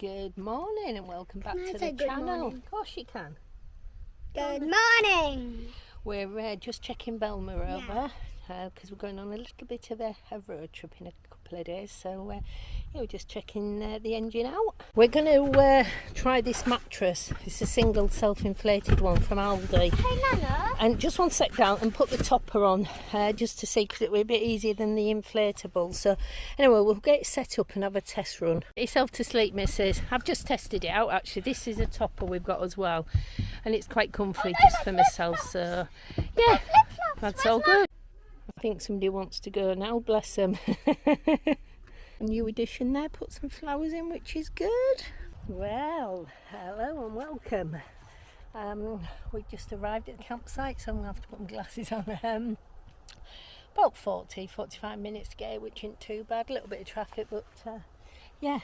Good morning and welcome back to the channel. Of course you can. Good morning. We're just checking Belma over because we're going on a little bit of a road trip in a couple of days. So we're just checking the engine out. We're going to try this mattress. It's a single self-inflated one from Aldi. Hey Nana. And just one sec down and put the topper on just to see, because it will be a bit easier than the inflatable. So anyway, we'll get it set up and have a test run. Get yourself to sleep, missus. I've just tested it out actually. This is a topper we've got as well, and it's quite comfy just for myself. So yeah, that's all good. I think somebody wants to go now, bless them. A new addition there, put some flowers in, which is good. Well, hello and welcome. We just arrived at the campsite, so I'm going to have to put my glasses on. About 45 minutes to get here, which isn't too bad. A little bit of traffic, but yeah,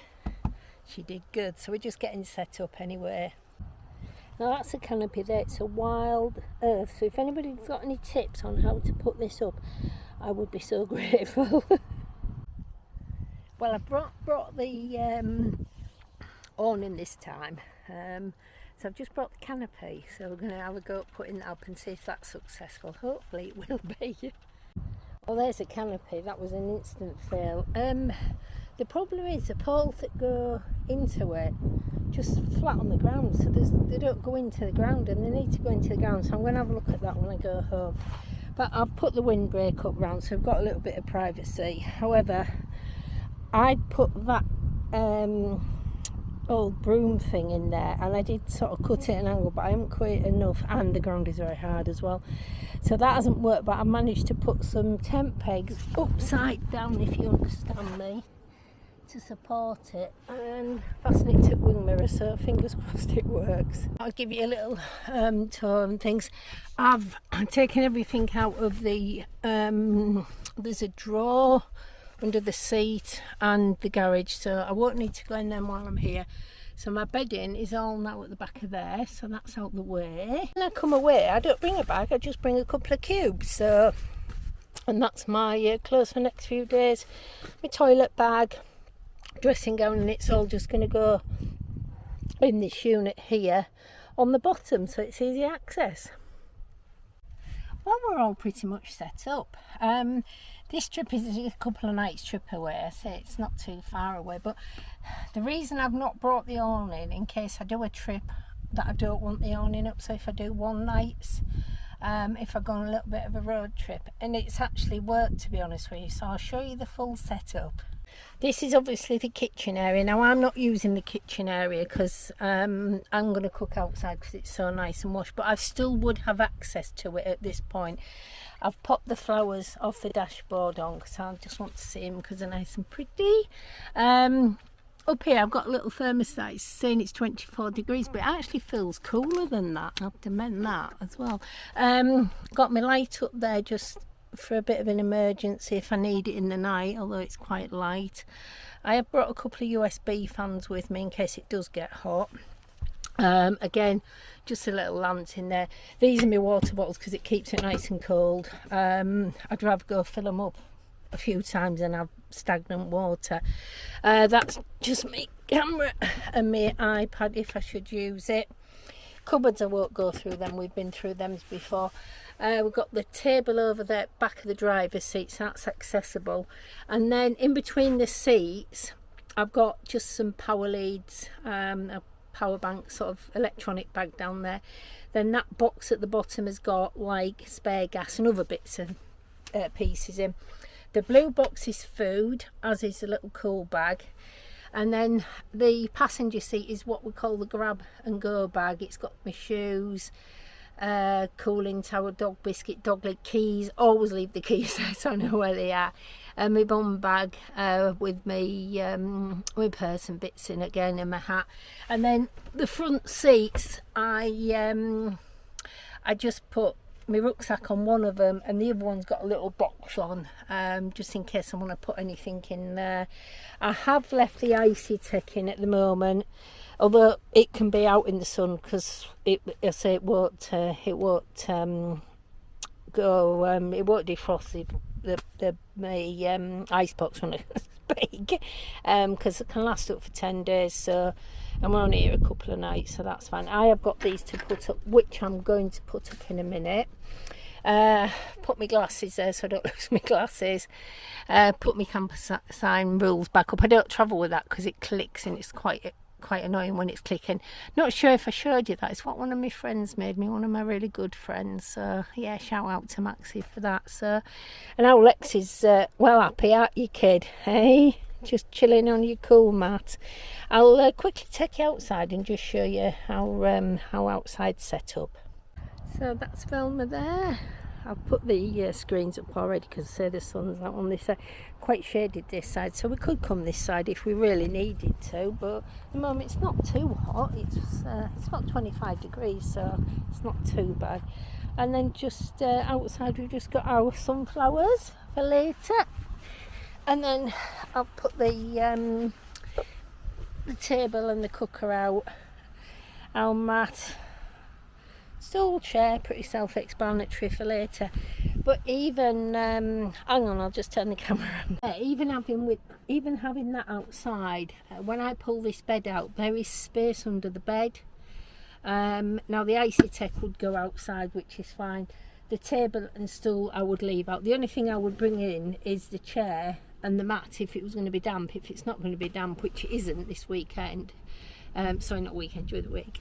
she did good. So we're just getting set up anyway. Now that's a canopy there, it's a Wild Earth. So if anybody's got any tips on how to put this up, I would be so grateful. Well, I brought the awning this time. So I've just brought the canopy, so we're going to have a go at putting that up and see if that's successful. Hopefully it will be. Well, there's a canopy. That was an instant fail. The problem is the poles that go into it just flat on the ground, so they don't go into the ground, and they need to go into the ground. So I'm going to have a look at that when I go home. But I've put the windbreak up round, so I've got a little bit of privacy. However, I'd put that old broom thing in there, and I did sort of cut it at an angle, but I haven't cut it enough, and the ground is very hard as well, so that hasn't worked. But I managed to put some tent pegs upside down, if you understand me, to support it, and fasten it to wing mirror, so fingers crossed it works. I'll give you a little tour and things. I've taken everything out of the there's a drawer under the seat and the garage, so I won't need to go in them while I'm here. So my bedding is all now at the back of there, so that's out the way. When I come away, I don't bring a bag, I just bring a couple of cubes. So, and that's my clothes for the next few days. My toilet bag, dressing gown, and it's all just going to go in this unit here on the bottom, so it's easy access. Well, we're all pretty much set up. This trip is a couple of nights trip away. I say it's not too far away, but the reason I've not brought the awning, in case I do a trip that I don't want the awning up, so if I do one nights, if I go on a little bit of a road trip, and it's actually worked, to be honest with you, so I'll show you the full setup. This is obviously the kitchen area. Now I'm not using the kitchen area because I'm going to cook outside because it's so nice and wash, but I still would have access to it at this point. I've popped the flowers off the dashboard on because I just want to see them because they're nice and pretty. Up here I've got a little thermostat. It's saying it's 24 degrees, but it actually feels cooler than that. I have to mend that as well. Got my light up there just for a bit of an emergency if I need it in the night, although it's quite light. I have brought a couple of USB fans with me in case it does get hot. Again, just a little lantern in there. These are my water bottles because it keeps it nice and cold. I'd rather go fill them up a few times than have stagnant water. That's just my camera and my iPad if I should use it. Cupboards, I won't go through them, we've been through them before. We've got the table over there, back of the driver's seat, so that's accessible. And then in between the seats, I've got just some power leads, a power bank, sort of electronic bag down there. Then that box at the bottom has got like spare gas and other bits and pieces in. The blue box is food, as is a little cool bag. And then the passenger seat is what we call the grab and go bag. It's got my shoes, cooling tower, dog biscuit, dog leg, keys. Always leave the keys there so I know where they are. And my bum bag with my purse and bits in again, and my hat. And then the front seats, I just put my rucksack on one of them, and the other one's got a little box on, just in case I want to put anything in there. I have left the icy tech in at the moment, although it can be out in the sun because it won't go, it won't defrost my ice box when I big, because it can last up for 10 days, so I'm only here a couple of nights, so that's fine. I have got these to put up, which I'm going to put up in a minute. Put my glasses there so I don't lose my glasses. Put my camper sign rules back up. I don't travel with that because it clicks and it's quite annoying when it's clicking. Not sure if I showed you that. It's what one of my friends made me, one of my really good friends. So yeah, shout out to Maxie for that. So, and now Lex is well happy, aren't you, kid? Hey, just chilling on your cool mat. I'll quickly take you outside and just show you how outside's set up. So that's Velma there. I've put the screens up already because the sun's out on this side. Quite shaded this side, so we could come this side if we really needed to, but at the moment it's not too hot. It's about 25 degrees, so it's not too bad. And then just outside we've just got our sunflowers for later. And then I'll put the table and the cooker out, our mat, stool, chair, pretty self-explanatory for later. But even hang on, I'll just turn the camera on. Even having that outside, when I pull this bed out, there is space under the bed. Now the icy tech would go outside, which is fine. The table and stool I would leave out. The only thing I would bring in is the chair and the mat if it was going to be damp. If it's not going to be damp, which it isn't this weekend, sorry, not weekend, during the week,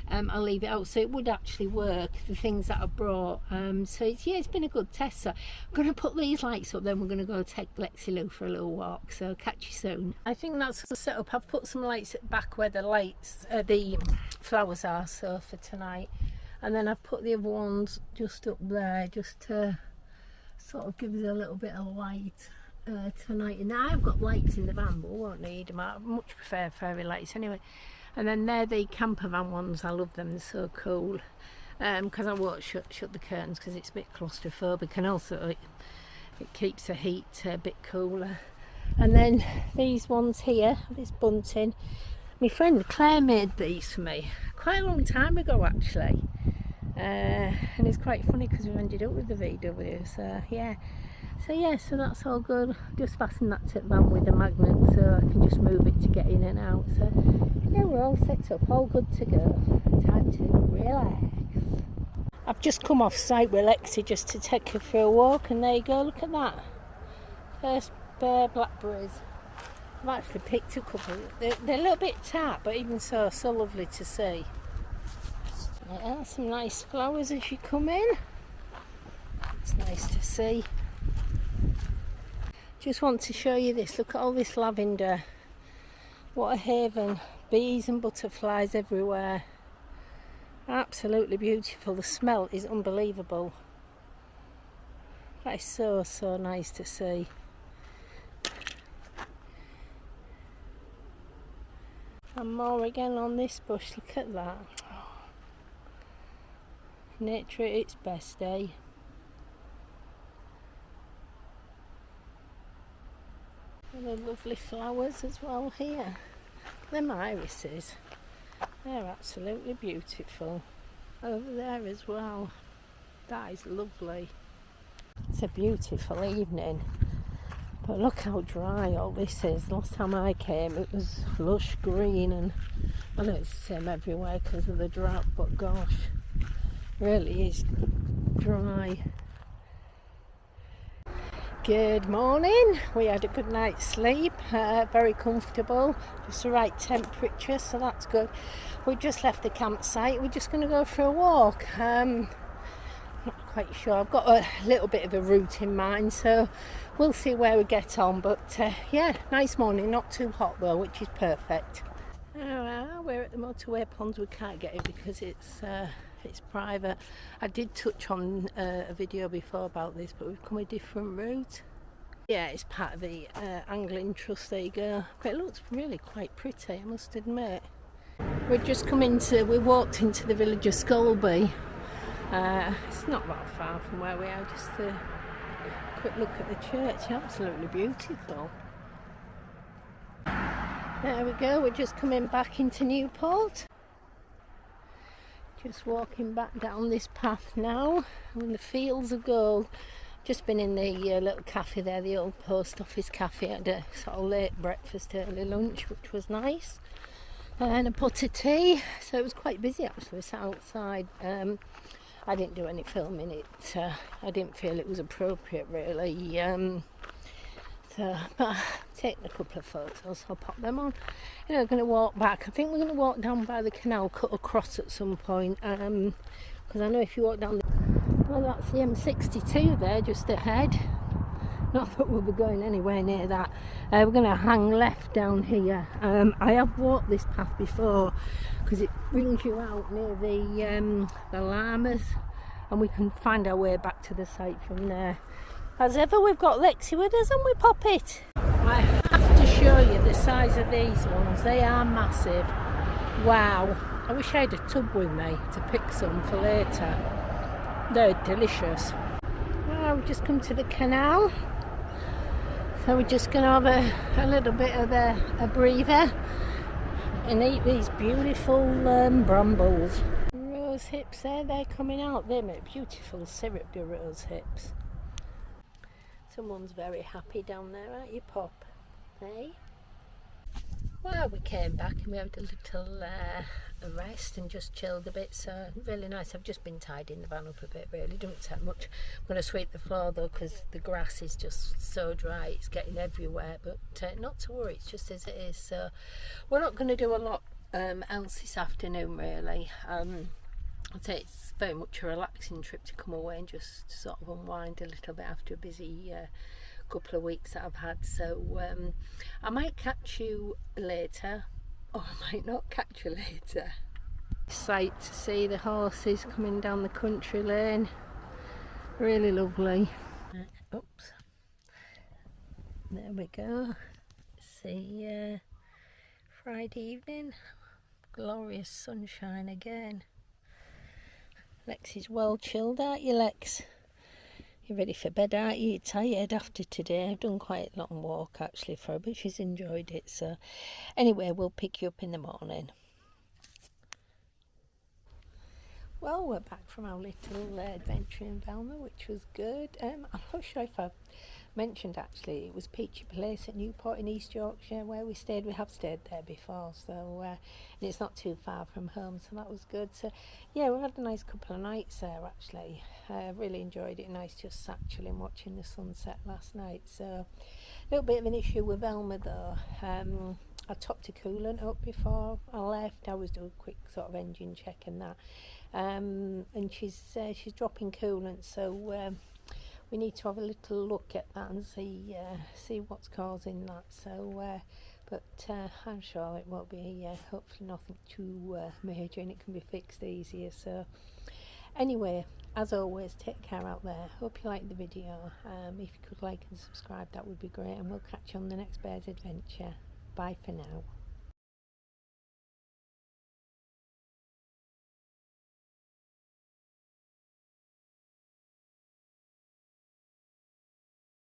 I'll leave it out, so it would actually work, the things that I brought. So it's been a good test. So I'm going to put these lights up, then we're going to go take Lexi Lou for a little walk, so catch you soon. I think that's the setup. I've put some lights at the back where the flowers are, so for tonight, and then I've put the other ones just up there, just to sort of give us a little bit of light tonight. And I've got lights in the van, but we won't need them. I much prefer fairy lights anyway. And then they're the campervan ones. I love them, they're so cool. Because I won't shut the curtains because it's a bit claustrophobic, and also it keeps the heat a bit cooler. And then these ones here, this bunting, my friend Claire made these for me quite a long time ago actually. And it's quite funny because we ended up with the VW, so yeah. So that's all good. Just fasten that to the van with a magnet so I can just move it to get in and out. So yeah, we're all set up, all good to go. Time to relax. I've just come off site with Lexi just to take her for a walk, and there you go, look at that. First bare blackberries. I've actually picked a couple. They're a little bit tart, but even so lovely to see. Yeah, some nice flowers as you come in. It's nice to see. Just want to show you this. Look at all this lavender. What a haven. Bees and butterflies everywhere. Absolutely beautiful. The smell is unbelievable. That is so nice to see. And more again on this bush. Look at that. Nature at its best, eh? And the lovely flowers as well here. Them irises, they're absolutely beautiful. Over there as well. That is lovely. It's a beautiful evening. But look how dry all this is. Last time I came it was lush green, and I know it's the same everywhere because of the drought, but gosh, really is dry. Good morning. We had a good night's sleep, very comfortable, just the right temperature, so that's good. We just left the campsite. We're just going to go for a walk. Not quite sure. I've got a little bit of a route in mind, so we'll see where we get on. But yeah, nice morning, not too hot though, which is perfect. We're at the motorway ponds. We can't get it because it's private. I did touch on a video before about this, but we've come a different route. Yeah, it's part of the angling trust, there you go. But it looks really quite pretty, I must admit. We walked into the village of Scalby. It's not that far from where we are, just a quick look at the church, absolutely beautiful. There we go, we're just coming back into Newport. Just walking back down this path now, and the fields of gold. Just been in the little cafe there, the old post office cafe. Had a sort of late breakfast, early lunch, which was nice, and a pot of tea. So it was quite busy actually. We sat outside. I didn't do any filming it. I didn't feel it was appropriate really. But I've taken a couple of photos. I'll pop them on. You know, going to walk back. I think we're going to walk down by the canal, cut across at some point. Because I know if you walk down well, that's the M62 there just ahead. Not that we'll be going anywhere near that. We're going to hang left down here. I have walked this path before because it brings you out near the llamas, and we can find our way back to the site from there. As ever, we've got Lexi with us, and we pop it. I have to show you the size of these ones. They are massive. Wow. I wish I had a tub with me to pick some for later. They're delicious. Well, we've just come to the canal. So we're just going to have a little bit of a breather and eat these beautiful brambles. Rose hips there, they're coming out. They make beautiful syrup, the rose hips. Someone's very happy down there, aren't you, Pop? Hey? Well, we came back and we had a little rest and just chilled a bit, so really nice. I've just been tidying the van up a bit really, don't take much. I'm going to sweep the floor though because the grass is just so dry, it's getting everywhere, but not to worry, it's just as it is. So we're not going to do a lot else this afternoon really. I'd say it's very much a relaxing trip to come away and just sort of unwind a little bit after a busy couple of weeks that I've had. So I might catch you later, or I might not catch you later. Sight to see the horses coming down the country lane, really lovely. Oops, there we go. See Friday evening, glorious sunshine again. Lex is well chilled, aren't you, Lex? You're ready for bed, aren't you? You're tired after today. I've done quite a long walk actually for her, but she's enjoyed it. So anyway, we'll pick you up in the morning. Well, we're back from our little adventure in Velma, which was good. I'm not sure if I've mentioned actually, it was Peachy Place at Newport in East Yorkshire where we stayed. We have stayed there before, so and it's not too far from home, so that was good. So yeah, we had a nice couple of nights there actually. Really enjoyed it. Nice just sat chilling watching the sunset last night. So a little bit of an issue with Velma though. I topped the coolant up before I left. I was doing a quick sort of engine check and that, and she's dropping coolant, so we need to have a little look at that and see what's causing that. So but I'm sure it won't be hopefully nothing too major, and it can be fixed easier. So anyway, as always, take care out there. Hope you liked the video. If you could like and subscribe, that would be great, and we'll catch you on the next Bears Adventure. Bye for now.